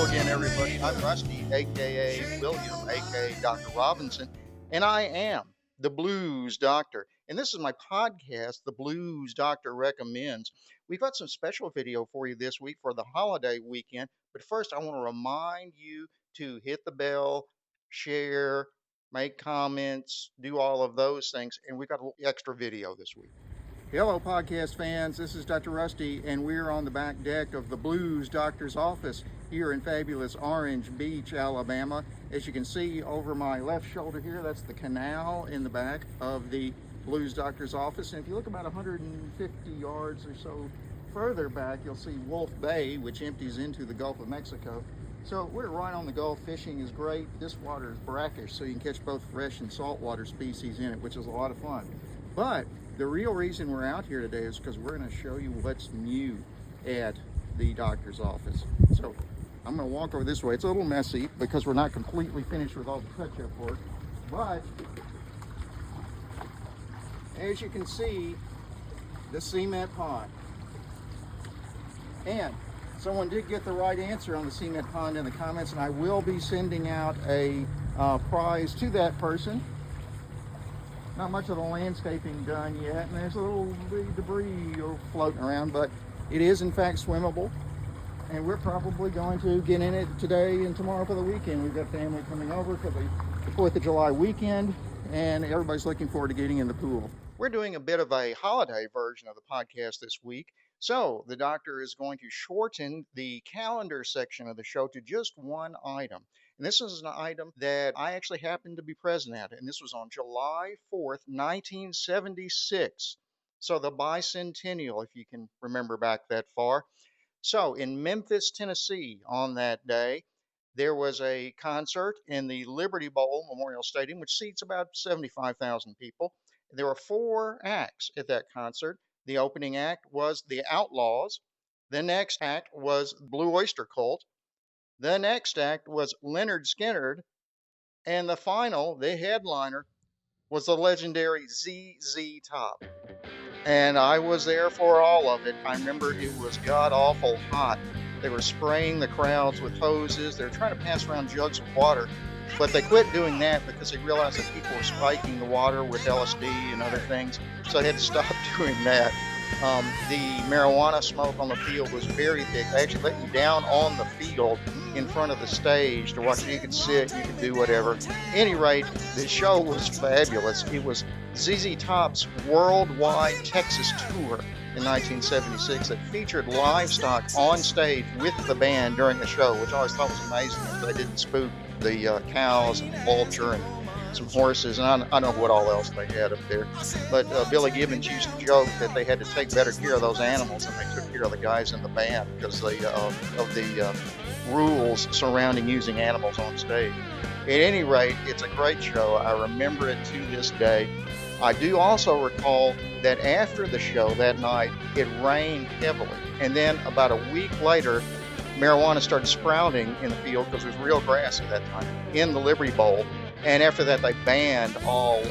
Hello again, everybody. I'm Rusty, aka William, aka Dr. Robinson, and I am the Blues Doctor. And this is my podcast, The Blues Doctor Recommends. We've got some special video for you this week for the holiday weekend. But first, I want to remind you to hit the bell, share, make comments, do all of those things. And we've got a little extra video this week. Hello, podcast fans. This is Dr. Rusty, and we're on the back deck of the Blues Doctor's office here in fabulous Orange Beach, Alabama. As you can see over my left shoulder here, that's the canal in the back of the Blues Doctor's office. And if you look about 150 yards or so further back, you'll see Wolf Bay, which empties into the Gulf of Mexico. So we're right on the Gulf. Fishing is great. This water is brackish, so you can catch both fresh and saltwater species in it, which is a lot of fun. But the real reason we're out here today is because we're going to show you what's new at the doctor's office. So I'm going to walk over this way. It's a little messy because we're not completely finished with all the touch-up work. But as you can see, the cement pond. And someone did get the right answer on the cement pond in the comments, and I will be sending out a prize to that person. Not much of the landscaping done yet, and there's a little debris floating around, but it is in fact swimmable, and we're probably going to get in it today and tomorrow for the weekend. We've got family coming over for the 4th of July weekend, and everybody's looking forward to getting in the pool. We're doing a bit of a holiday version of the podcast this week, so the doctor is going to shorten the calendar section of the show to just one item. And this is an item that I actually happened to be present at, and this was on July 4th, 1976. So the bicentennial, if you can remember back that far. So in Memphis, Tennessee, on that day, there was a concert in the Liberty Bowl Memorial Stadium, which seats about 75,000 people. There were 4 acts at that concert. The opening act was the Outlaws. The next act was Blue Oyster Cult. The next act was Lynyrd Skynyrd, and the final, the headliner, was the legendary ZZ Top. And I was there for all of it. I remember it was god awful hot. They were spraying the crowds with hoses. They were trying to pass around jugs of water, but they quit doing that because they realized that people were spiking the water with LSD and other things, so they had to stop doing that. The marijuana smoke on the field was very thick. They actually let you down on the field in front of the stage to watch. You could sit, you could do whatever. At any rate, the show was fabulous. It was ZZ Top's worldwide Texas tour in 1976 that featured livestock on stage with the band during the show, which I always thought was amazing. They didn't spook the cows and the vulture and some horses, and I don't know what all else they had up there. But Billy Gibbons used to joke that they had to take better care of those animals than they took care of the guys in the band because of the rules surrounding using animals on stage. At any rate, it's a great show. I remember it to this day. I do also recall that after the show that night, it rained heavily. And then about a week later, marijuana started sprouting in the field because it was real grass at that time in the Liberty Bowl. And after that, they banned all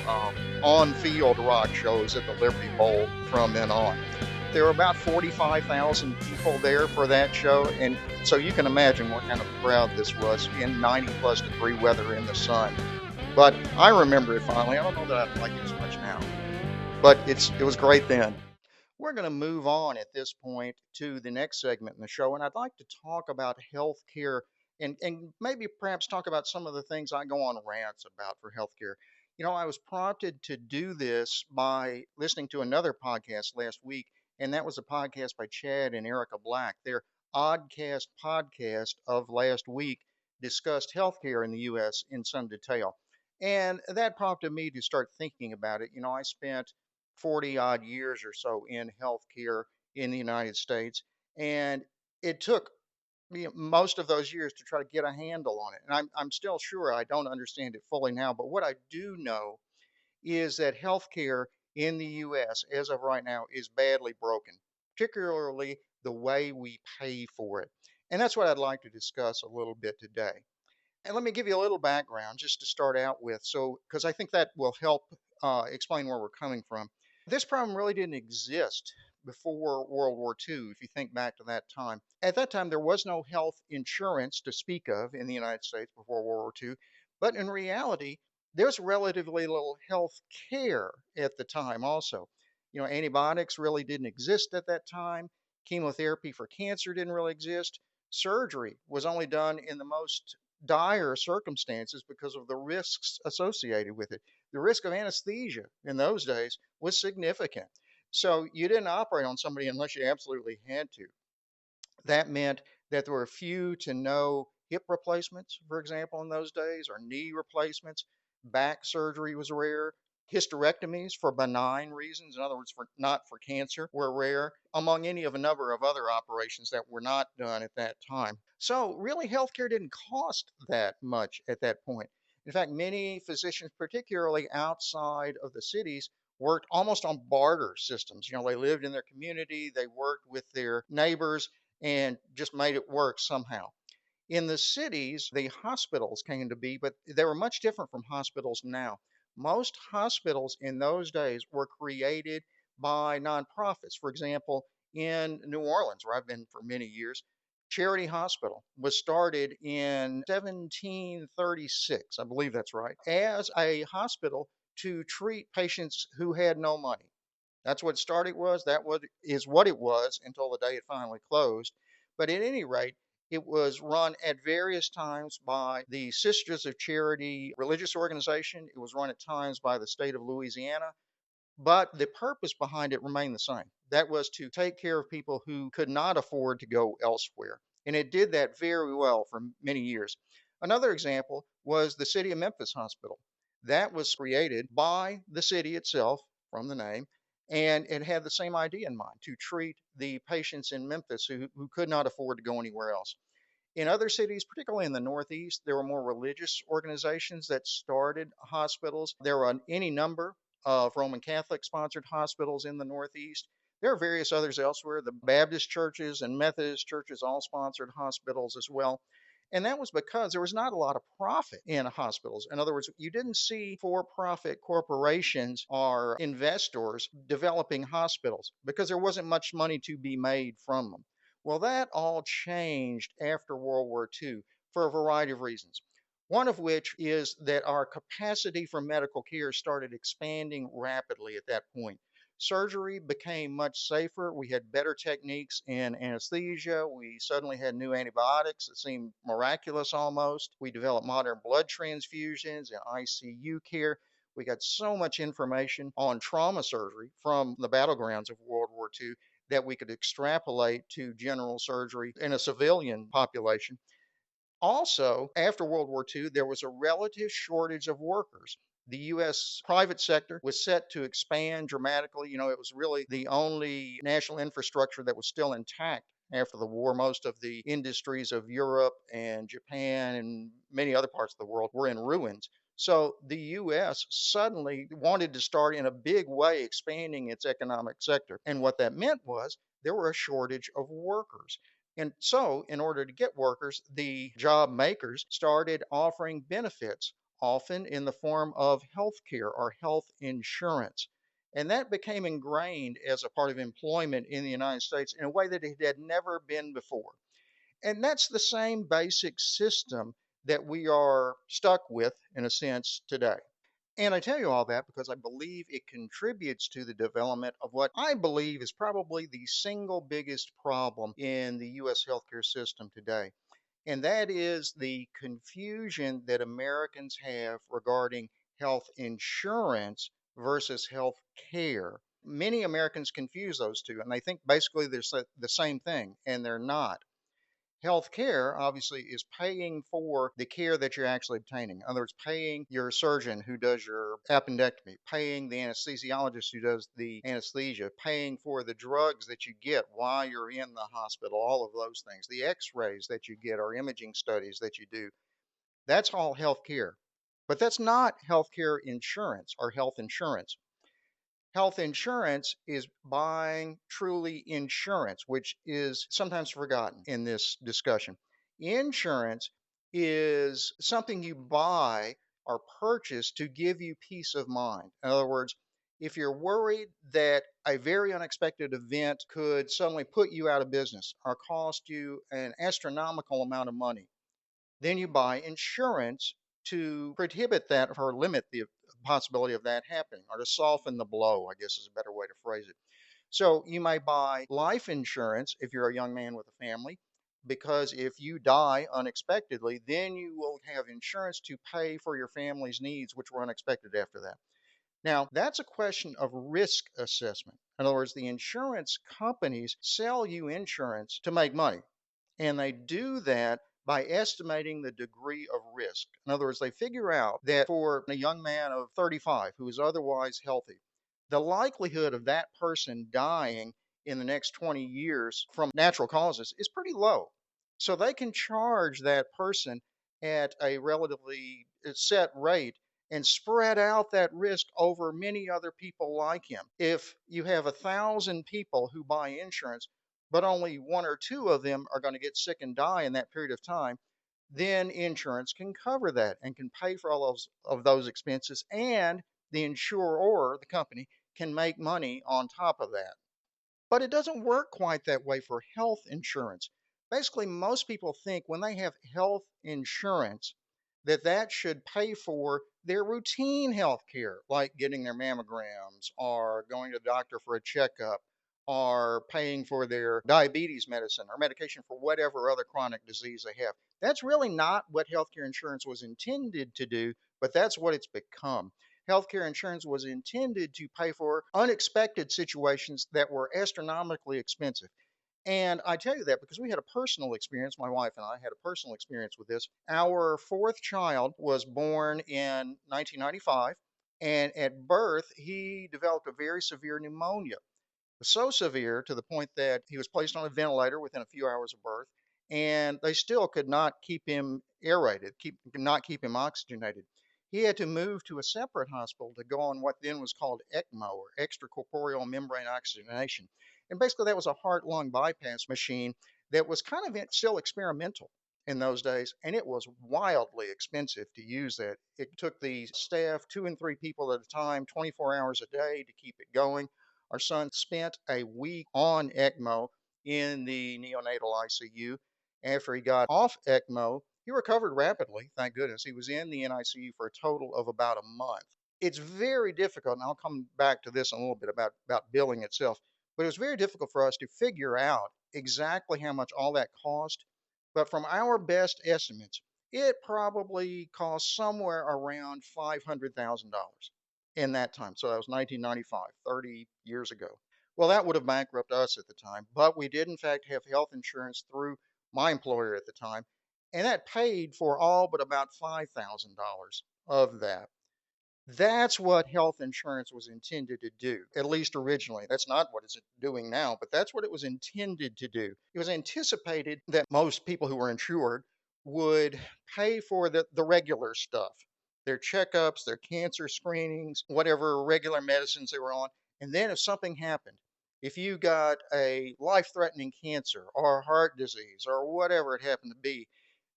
on-field rock shows at the Liberty Bowl from then on. There were about 45,000 people there for that show, and so you can imagine what kind of crowd this was in 90-plus degree weather in the sun. But I remember it fondly. I don't know that I like it as much now, but it was great then. We're going to move on at this point to the next segment in the show, and I'd like to talk about healthcare and maybe perhaps talk about some of the things I go on rants about for healthcare. You know, I was prompted to do this by listening to another podcast last week, and that was a podcast by Chad and Erica Black. Their Oddcast podcast of last week discussed healthcare in the U.S. in some detail. And that prompted me to start thinking about it. You know, I spent 40 odd years or so in healthcare in the United States, and it took most of those years to try to get a handle on it. And I'm still sure I don't understand it fully now, but what I do know is that healthcare in the US as of right now is badly broken, particularly the way we pay for it. And that's what I'd like to discuss a little bit today. And let me give you a little background just to start out with, so because I think that will help explain where we're coming from. This problem really didn't exist before World War II, if you think back to that time. At that time, there was no health insurance to speak of in the United States before World War II, but in reality, there's relatively little health care at the time also. Antibiotics really didn't exist at that time. Chemotherapy for cancer didn't really exist. Surgery was only done in the most dire circumstances because of the risks associated with it. The risk of anesthesia in those days was significant. So you didn't operate on somebody unless you absolutely had to. That meant that there were few to no hip replacements, for example, in those days, or knee replacements. Back surgery was rare. Hysterectomies for benign reasons, in other words, for not for cancer, were rare, among any of a number of other operations that were not done at that time. So, really, healthcare didn't cost that much at that point. In fact, many physicians, particularly outside of the cities, worked almost on barter systems. They lived in their community, they worked with their neighbors, and just made it work somehow. In the cities, the hospitals came to be, but they were much different from hospitals now. Most hospitals in those days were created by nonprofits. For example, in New Orleans, where I've been for many years, Charity Hospital was started in 1736, I believe that's right, as a hospital to treat patients who had no money. That's what started was. Is what it was until the day it finally closed. But at any rate, it was run at various times by the Sisters of Charity religious organization. It was run at times by the state of Louisiana. But the purpose behind it remained the same. That was to take care of people who could not afford to go elsewhere. And it did that very well for many years. Another example was the City of Memphis Hospital. That was created by the city itself from the name, and it had the same idea in mind to treat the patients in Memphis who could not afford to go anywhere else. In other cities, particularly in the Northeast, there were more religious organizations that started hospitals. There were any number of Roman Catholic sponsored hospitals in the Northeast. There are various others elsewhere. The Baptist churches and Methodist churches all sponsored hospitals as well. And that was because there was not a lot of profit in hospitals. In other words, you didn't see for profit corporations or investors developing hospitals because there wasn't much money to be made from them. Well, that all changed after World War II for a variety of reasons. One of which is that our capacity for medical care started expanding rapidly at that point. Surgery became much safer. We had better techniques in anesthesia. We suddenly had new antibiotics that seemed miraculous almost. We developed modern blood transfusions and ICU care. We got so much information on trauma surgery from the battlegrounds of World War II that we could extrapolate to general surgery in a civilian population. Also, after World War II, there was a relative shortage of workers. The U.S. private sector was set to expand dramatically. It was really the only national infrastructure that was still intact after the war. Most of the industries of Europe and Japan and many other parts of the world were in ruins. So the U.S. suddenly wanted to start in a big way expanding its economic sector. And what that meant was there were a shortage of workers. And so, in order to get workers, the job makers started offering benefits, often in the form of health care or health insurance. And that became ingrained as a part of employment in the United States in a way that it had never been before. And that's the same basic system that we are stuck with, in a sense, today. And I tell you all that because I believe it contributes to the development of what I believe is probably the single biggest problem in the U.S. healthcare system today. And that is the confusion that Americans have regarding health insurance versus health care. Many Americans confuse those two, and they think basically they're the same thing, and they're not. Health care obviously is paying for the care that you're actually obtaining. In other words, paying your surgeon who does your appendectomy, paying the anesthesiologist who does the anesthesia, paying for the drugs that you get while you're in the hospital, all of those things, the x-rays that you get or imaging studies that you do. That's all health care. But that's not health care insurance or health insurance. Health insurance is buying truly insurance, which is sometimes forgotten in this discussion. Insurance is something you buy or purchase to give you peace of mind. In other words, if you're worried that a very unexpected event could suddenly put you out of business or cost you an astronomical amount of money, then you buy insurance to prohibit that or limit the possibility of that happening or to soften the blow, I guess is a better way to phrase it. So you may buy life insurance if you're a young man with a family, because if you die unexpectedly, then you will have insurance to pay for your family's needs, which were unexpected after that. Now, that's a question of risk assessment. In other words, the insurance companies sell you insurance to make money, and they do that by estimating the degree of risk. In other words, they figure out that for a young man of 35 who is otherwise healthy, the likelihood of that person dying in the next 20 years from natural causes is pretty low. So they can charge that person at a relatively set rate and spread out that risk over many other people like him. If you have 1,000 people who buy insurance, but only one or two of them are going to get sick and die in that period of time, then insurance can cover that and can pay for all those expenses, and the insurer or the company can make money on top of that. But it doesn't work quite that way for health insurance. Basically, most people think when they have health insurance that that should pay for their routine health care, like getting their mammograms or going to the doctor for a checkup or paying for their diabetes medicine or medication for whatever other chronic disease they have. That's really not what healthcare insurance was intended to do, but that's what it's become. Healthcare insurance was intended to pay for unexpected situations that were astronomically expensive. And I tell you that because we had a personal experience. My wife and I had a personal experience with this. Our fourth child was born in 1995, and at birth, he developed a very severe pneumonia. It was so severe to the point that he was placed on a ventilator within a few hours of birth, and they still could not keep him aerated, could not keep him oxygenated. He had to move to a separate hospital to go on what then was called ECMO, or extracorporeal membrane oxygenation. And basically, that was a heart lung bypass machine that was kind of still experimental in those days, and it was wildly expensive to use that. It took the staff, 2 and 3 people at a time, 24 hours a day to keep it going. Our son spent a week on ECMO in the neonatal ICU. After he got off ECMO, he recovered rapidly, thank goodness. He was in the NICU for a total of about a month. It's very difficult, and I'll come back to this in a little bit about billing itself, but it was very difficult for us to figure out exactly how much all that cost. But from our best estimates, it probably cost somewhere around $500,000 in that time. So that was 1995, 30 years ago. Well, that would have bankrupted us at the time, but we did in fact have health insurance through my employer at the time, and that paid for all but about $5,000 of that. That's what health insurance was intended to do, at least originally. That's not what it's doing now, but that's what it was intended to do. It was anticipated that most people who were insured would pay for the regular stuff, their checkups, their cancer screenings, whatever regular medicines they were on. And then if something happened, if you got a life threatening cancer or heart disease or whatever it happened to be,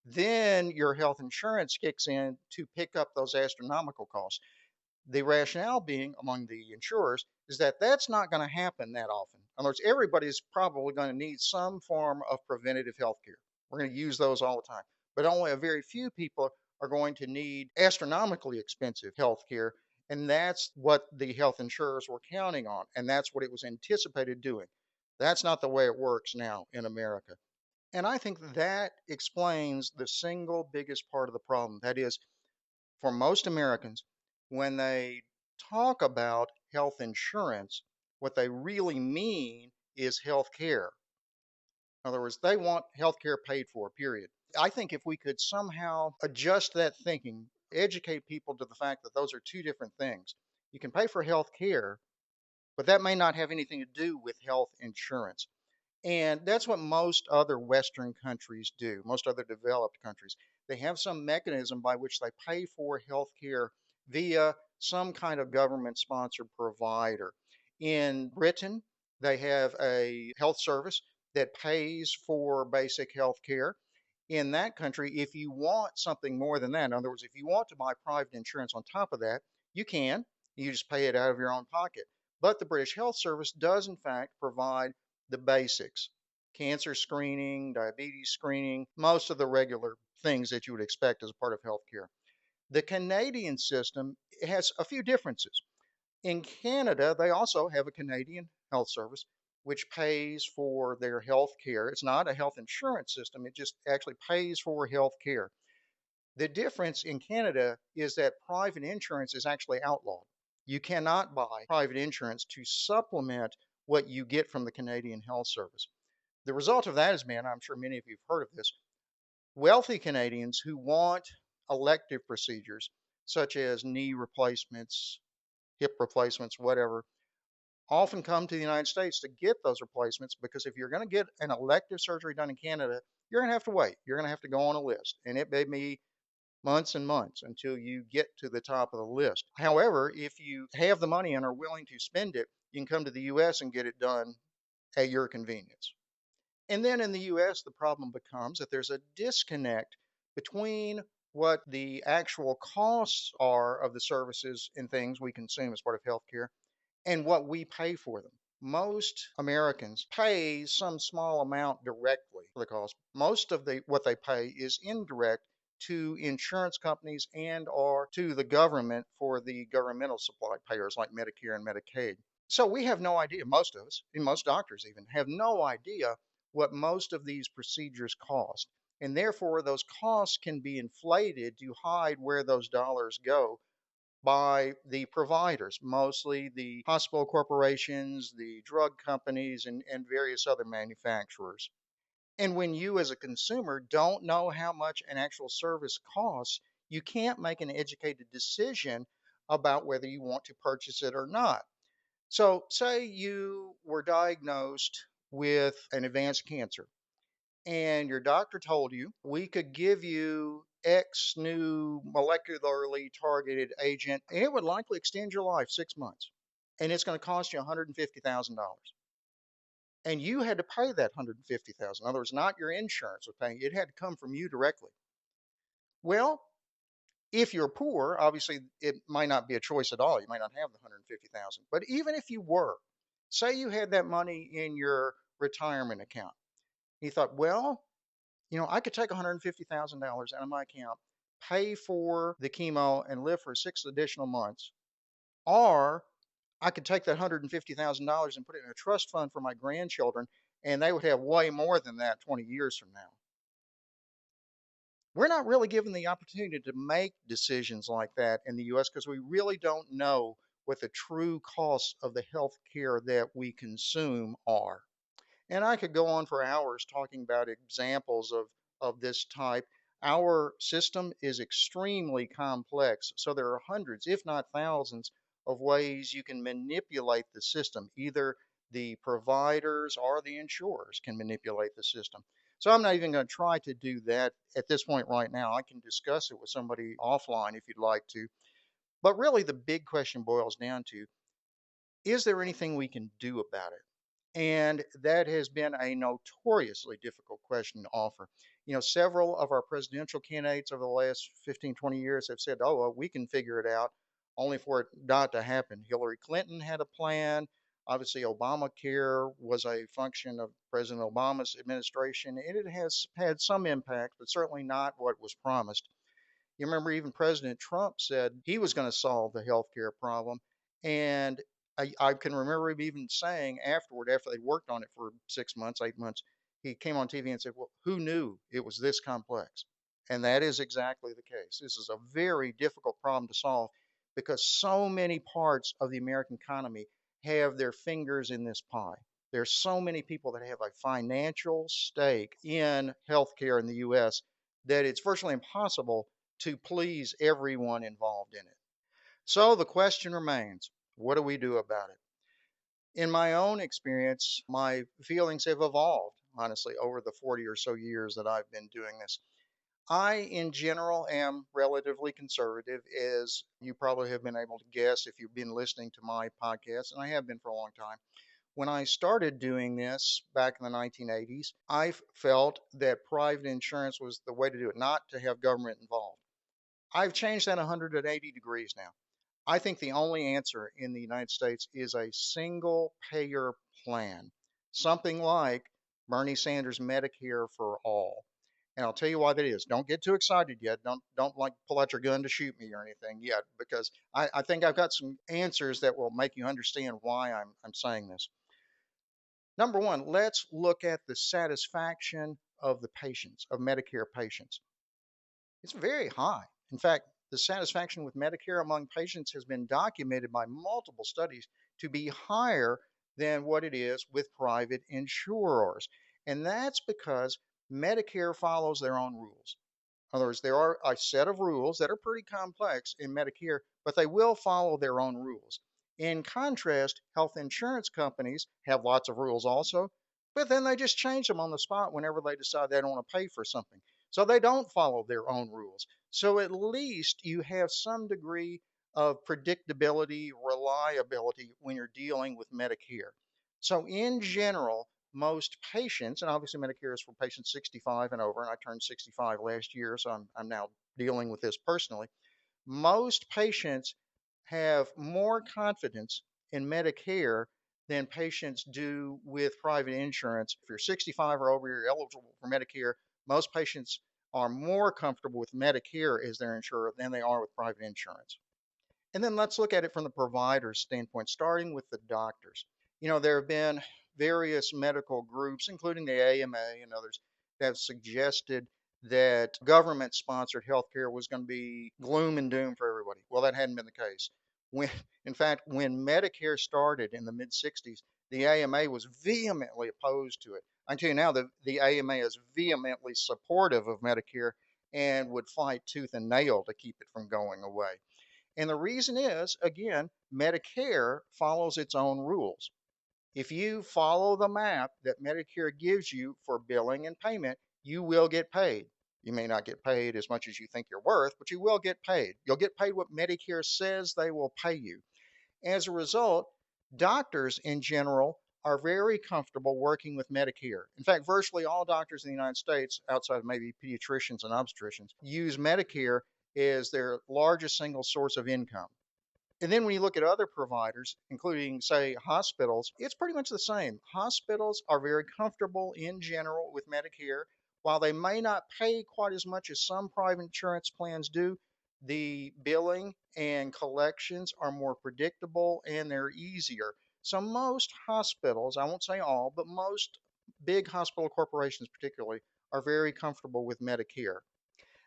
then your health insurance kicks in to pick up those astronomical costs. The rationale being among the insurers is that that's not going to happen that often. In other words, everybody's probably going to need some form of preventative health care. We're going to use those all the time, but only a very few people are going to need astronomically expensive health care. And that's what the health insurers were counting on. And that's what it was anticipated doing. That's not the way it works now in America. And I think that explains the single biggest part of the problem. That is, for most Americans, when they talk about health insurance, what they really mean is health care. In other words, they want health care paid for, period. I think if we could somehow adjust that thinking, educate people to the fact that those are two different things. You can pay for health care, but that may not have anything to do with health insurance. And that's what most other Western countries do, most other developed countries. They have some mechanism by which they pay for health care via some kind of government sponsored provider. In Britain, they have a health service that pays for basic health care. In that country, if you want something more than that, in other words, if you want to buy private insurance on top of that, you can. You just pay it out of your own pocket. But the British Health Service does, in fact, provide the basics: cancer screening, diabetes screening, most of the regular things that you would expect as a part of healthcare. The Canadian system has a few differences. In Canada, they also have a Canadian health service which pays for their health care. It's not a health insurance system, it just actually pays for health care. The difference in Canada is that private insurance is actually outlawed. You cannot buy private insurance to supplement what you get from the Canadian Health Service. The result of that has been, I'm sure many of you have heard of this, wealthy Canadians who want elective procedures such as knee replacements, hip replacements, whatever, often come to the United States to get those replacements, because if you're going to get an elective surgery done in Canada, you're going to have to wait. You're going to have to go on a list, and it may be months and months until you get to the top of the list. However, if you have the money and are willing to spend it, you can come to the US and get it done at your convenience. And then in the US, the problem becomes that there's a disconnect between what the actual costs are of the services and things we consume as part of healthcare and what we pay for them. Most Americans pay some small amount directly for the cost. Most of what they pay is indirect to insurance companies and or to the government for the governmental supply payers like Medicare and Medicaid. So we have no idea, most of us, and most doctors even, have no idea what most of these procedures cost. And therefore, those costs can be inflated to hide where those dollars go by the providers, mostly the hospital corporations, the drug companies, and various other manufacturers. And when you, as a consumer, don't know how much an actual service costs, you can't make an educated decision about whether you want to purchase it or not. So, say you were diagnosed with an advanced cancer, and your doctor told you we could give you X new molecularly targeted agent, and it would likely extend your life 6 months, and it's going to cost you $150,000. And you had to pay that $150,000. In other words, not your insurance was paying; it had to come from you directly. Well, if you're poor, obviously it might not be a choice at all. You might not have the 150,000. But even if you were, say you had that money in your retirement account, you thought, well, I could take $150,000 out of my account, pay for the chemo, and live for 6 additional months. Or I could take that $150,000 and put it in a trust fund for my grandchildren, and they would have way more than that 20 years from now. We're not really given the opportunity to make decisions like that in the US because we really don't know what the true costs of the health care that we consume are. And I could go on for hours talking about examples of this type. Our system is extremely complex, so there are hundreds, if not thousands, of ways you can manipulate the system. Either the providers or the insurers can manipulate the system. So I'm not even going to try to do that at this point right now. I can discuss it with somebody offline if you'd like to. But really, the big question boils down to, is there anything we can do about it? And that has been a notoriously difficult question to offer. Several of our presidential candidates over the last 15, 20 years have said, oh, well, we can figure it out, only for it not to happen. Hillary Clinton had a plan. Obviously, Obamacare was a function of President Obama's administration, and it has had some impact, but certainly not what was promised. You remember even President Trump said he was going to solve the healthcare problem. And I can remember him even saying afterward, after they worked on it for 6 months, 8 months, he came on TV and said, well, who knew it was this complex? And that is exactly the case. This is a very difficult problem to solve because so many parts of the American economy have their fingers in this pie. There's so many people that have a financial stake in healthcare in the US that it's virtually impossible to please everyone involved in it. So the question remains, what do we do about it? In my own experience, my feelings have evolved, honestly, over the 40 or so years that I've been doing this. I, in general, am relatively conservative, as you probably have been able to guess if you've been listening to my podcast, and I have been for a long time. When I started doing this back in the 1980s, I felt that private insurance was the way to do it, not to have government involved. I've changed that 180 degrees now. I think the only answer in the United States is a single payer plan, something like Bernie Sanders' Medicare for all. And I'll tell you why that is. Don't get too excited yet. Don't like pull out your gun to shoot me or anything yet, because I think I've got some answers that will make you understand why I'm saying this. Number one, let's look at the satisfaction of the patients, of Medicare patients. It's very high. In fact, the satisfaction with Medicare among patients has been documented by multiple studies to be higher than what it is with private insurers. And that's because Medicare follows their own rules. In other words, there are a set of rules that are pretty complex in Medicare, but they will follow their own rules. In contrast, health insurance companies have lots of rules also, but then they just change them on the spot whenever they decide they don't want to pay for something. So they don't follow their own rules. So at least you have some degree of predictability, reliability when you're dealing with Medicare. So in general, most patients, and obviously Medicare is for patients 65 and over, and I turned 65 last year, so I'm now dealing with this personally. Most patients have more confidence in Medicare than patients do with private insurance. If you're 65 or over, you're eligible for Medicare. Most patients are more comfortable with Medicare as their insurer than they are with private insurance. And then let's look at it from the provider's standpoint, starting with the doctors. There have been various medical groups, including the AMA and others, that have suggested that government sponsored healthcare was going to be gloom and doom for everybody. Well, that hadn't been the case. When, in fact, when Medicare started in the mid 60s, the AMA was vehemently opposed to it. I tell you now, the AMA is vehemently supportive of Medicare and would fight tooth and nail to keep it from going away. And the reason is, again, Medicare follows its own rules. If you follow the map that Medicare gives you for billing and payment, you will get paid. You may not get paid as much as you think you're worth, but you will get paid. You'll get paid what Medicare says they will pay you. As a result, doctors in general are very comfortable working with Medicare. In fact, virtually all doctors in the United States, outside of maybe pediatricians and obstetricians, use Medicare as their largest single source of income. And then when you look at other providers, including, say, hospitals, it's pretty much the same. Hospitals are very comfortable in general with Medicare. While they may not pay quite as much as some private insurance plans do, the billing and collections are more predictable and they're easier. So most hospitals, I won't say all, but most big hospital corporations particularly, are very comfortable with Medicare.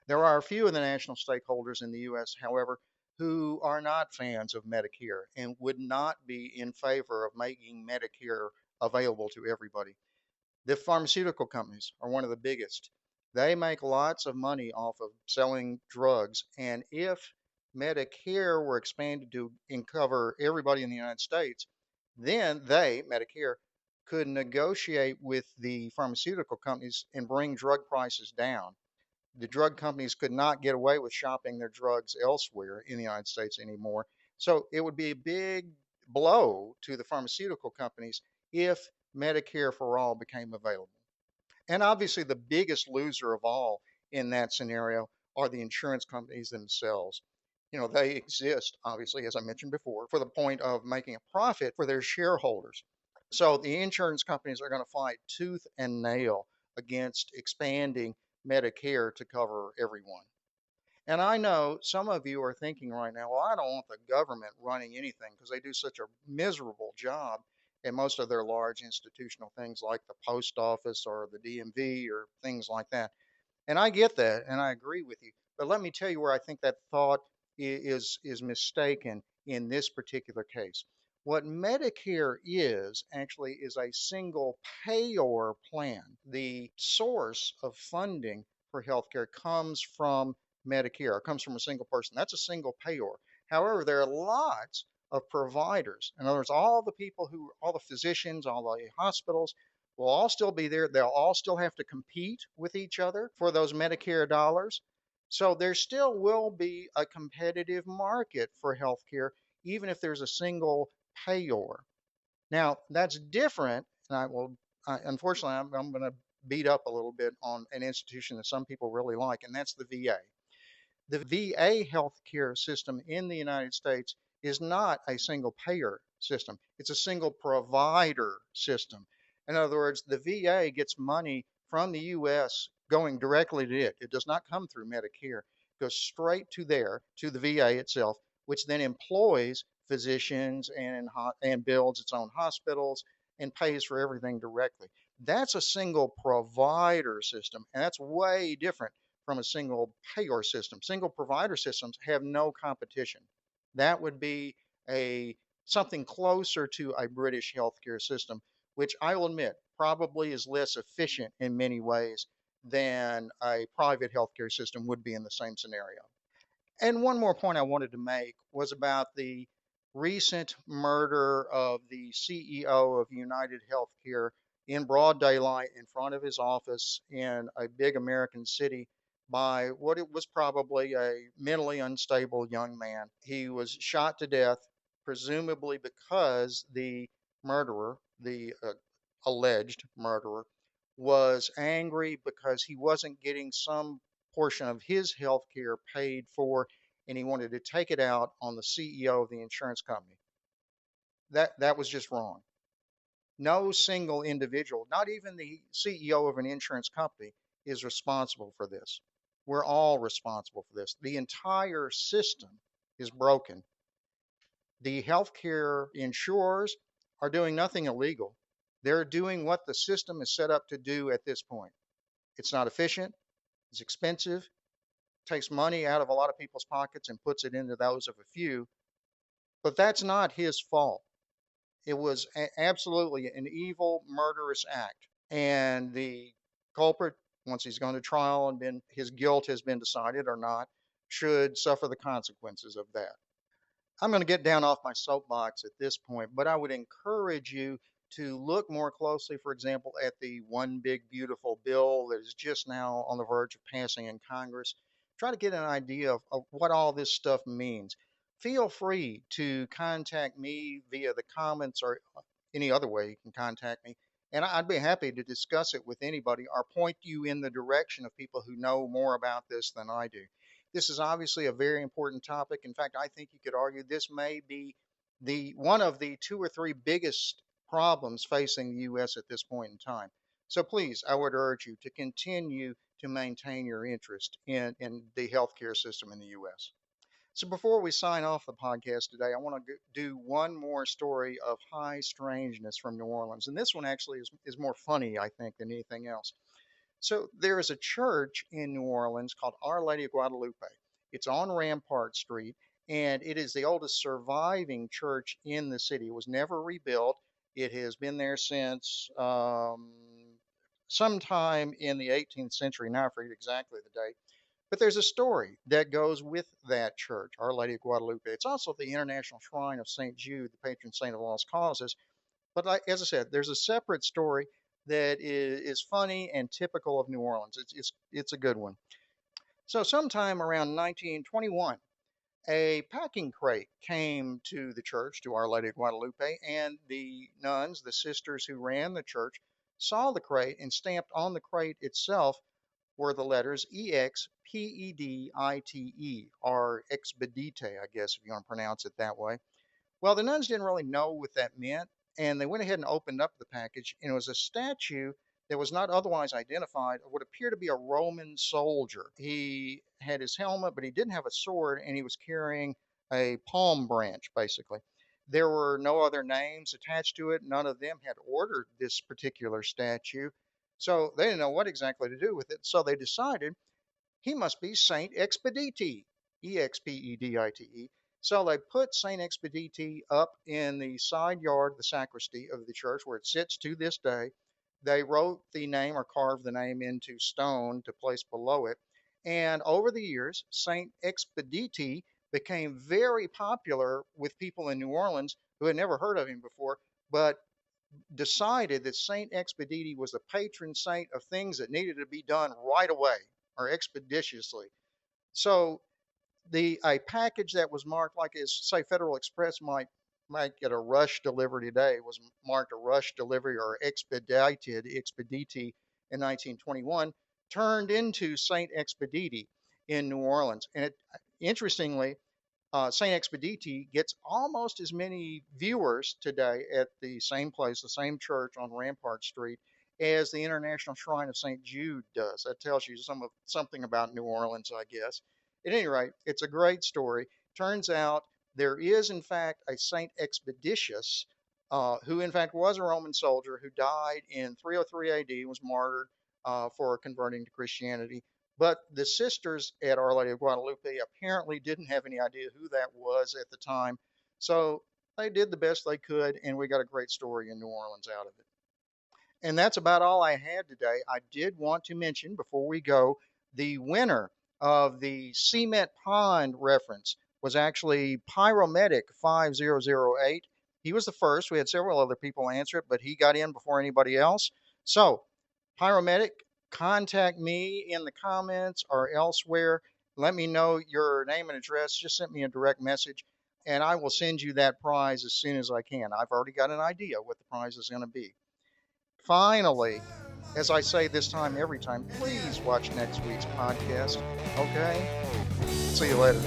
There are a few of the national stakeholders in the U.S., however, who are not fans of Medicare and would not be in favor of making Medicare available to everybody. The pharmaceutical companies are one of the biggest. They make lots of money off of selling drugs, and if Medicare were expanded to cover everybody in the United States, then they, Medicare, could negotiate with the pharmaceutical companies and bring drug prices down. The drug companies could not get away with shopping their drugs elsewhere in the United States anymore. So it would be a big blow to the pharmaceutical companies if Medicare for all became available. And obviously, the biggest loser of all in that scenario are the insurance companies themselves. They exist, obviously, as I mentioned before, for the point of making a profit for their shareholders. So the insurance companies are going to fight tooth and nail against expanding Medicare to cover everyone. And I know some of you are thinking right now, well, I don't want the government running anything because they do such a miserable job in most of their large institutional things like the post office or the DMV or things like that. And I get that and I agree with you. But let me tell you where I think that thought is mistaken in this particular case. What Medicare is actually is a single payer plan. The source of funding for healthcare comes from Medicare. It comes from a single person. That's a single payer. However, there are lots of providers. In other words, all the physicians, all the hospitals will all still be there. They'll all still have to compete with each other for those Medicare dollars. So there still will be a competitive market for healthcare, even if there's a single payer. Now, that's different, and unfortunately, I'm going to beat up a little bit on an institution that some people really like, and that's the VA. The VA healthcare system in the United States is not a single payer system. It's a single provider system. In other words, the VA gets money from the U.S. going directly to it. It does not come through Medicare. It goes straight to to the VA itself, which then employs physicians and builds its own hospitals and pays for everything directly. That's a single provider system, and that's way different from a single payer system. Single provider systems have no competition. That would be a something closer to a British healthcare system, which I will admit probably is less efficient in many ways than a private healthcare system would be in the same scenario. And one more point I wanted to make was about the recent murder of the CEO of United Healthcare in broad daylight in front of his office in a big American city by what it was probably a mentally unstable young man. He was shot to death, presumably because the murderer, the alleged murderer, was angry because he wasn't getting some portion of his health care paid for, and he wanted to take it out on the CEO of the insurance company. That was just wrong. No single individual, not even the CEO of an insurance company, is responsible for this. We're all responsible for this. The entire system is broken. The healthcare insurers are doing nothing illegal. They're doing what the system is set up to do at this point. It's not efficient, it's expensive, takes money out of a lot of people's pockets and puts it into those of a few. But that's not his fault. It was absolutely an evil, murderous act. And the culprit, once he's gone to trial and his guilt has been decided or not, should suffer the consequences of that. I'm going to get down off my soapbox at this point, but I would encourage you to look more closely, for example, at the One Big Beautiful Bill that is just now on the verge of passing in Congress. Try to get an idea of what all this stuff means. Feel free to contact me via the comments or any other way you can contact me. And I'd be happy to discuss it with anybody or point you in the direction of people who know more about this than I do. This is obviously a very important topic. In fact, I think you could argue this may be the one of the two or three biggest problems facing the U.S. at this point in time. So please, I would urge you to continue to maintain your interest in the healthcare system in the U.S. So before we sign off the podcast today, I want to do one more story of high strangeness from New Orleans. And this one actually is more funny, I think, than anything else. So there is a church in New Orleans called Our Lady of Guadalupe. It's on Rampart Street, and it is the oldest surviving church in the city. It was never rebuilt. It has been there since sometime in the 18th century. Now I forget exactly the date. But there's a story that goes with that church, Our Lady of Guadalupe. It's also the International Shrine of St. Jude, the patron saint of lost causes. But as I said, there's a separate story that is funny and typical of New Orleans. It's a good one. So sometime around 1921, a packing crate came to the church, to Our Lady of Guadalupe, and the nuns, the sisters who ran the church, saw the crate, and stamped on the crate itself were the letters EXPEDITE, or expedite, I guess, if you want to pronounce it that way. Well, the nuns didn't really know what that meant, and they went ahead and opened up the package, and it was a statue that was not otherwise identified of what appeared to be a Roman soldier. He had his helmet, but he didn't have a sword, and he was carrying a palm branch, basically. There were no other names attached to it. None of them had ordered this particular statue. So they didn't know what exactly to do with it. So they decided he must be Saint Expedite, EXPEDITE. So they put Saint Expedite up in the side yard, the sacristy of the church, where it sits to this day. They wrote the name or carved the name into stone to place below it. And over the years, Saint Expedite became very popular with people in New Orleans who had never heard of him before, but decided that Saint Expedite was the patron saint of things that needed to be done right away or expeditiously. So a package that was marked like as say Federal Express might get a rush delivery today was marked a rush delivery or expedite in 1921 turned into Saint Expedite in New Orleans. And interestingly, St. Expedite gets almost as many viewers today at the same place, the same church on Rampart Street, as the International Shrine of St. Jude does. That tells you something about New Orleans, I guess. At any rate, it's a great story. Turns out there is, in fact, a St. Expeditius, who, in fact, was a Roman soldier who died in 303 AD, was martyred for converting to Christianity. But the sisters at Our Lady of Guadalupe apparently didn't have any idea who that was at the time. So they did the best they could, and we got a great story in New Orleans out of it. And that's about all I had today. I did want to mention before we go, the winner of the Cement Pond reference was actually Pyromedic 5008. He was the first. We had several other people answer it, but he got in before anybody else. So, Pyromedic, contact me in the comments or elsewhere. Let me know your name and address. Just send me a direct message, and I will send you that prize as soon as I can. I've already got an idea what the prize is going to be. Finally, as I say this time every time, please watch next week's podcast. Okay? See you later.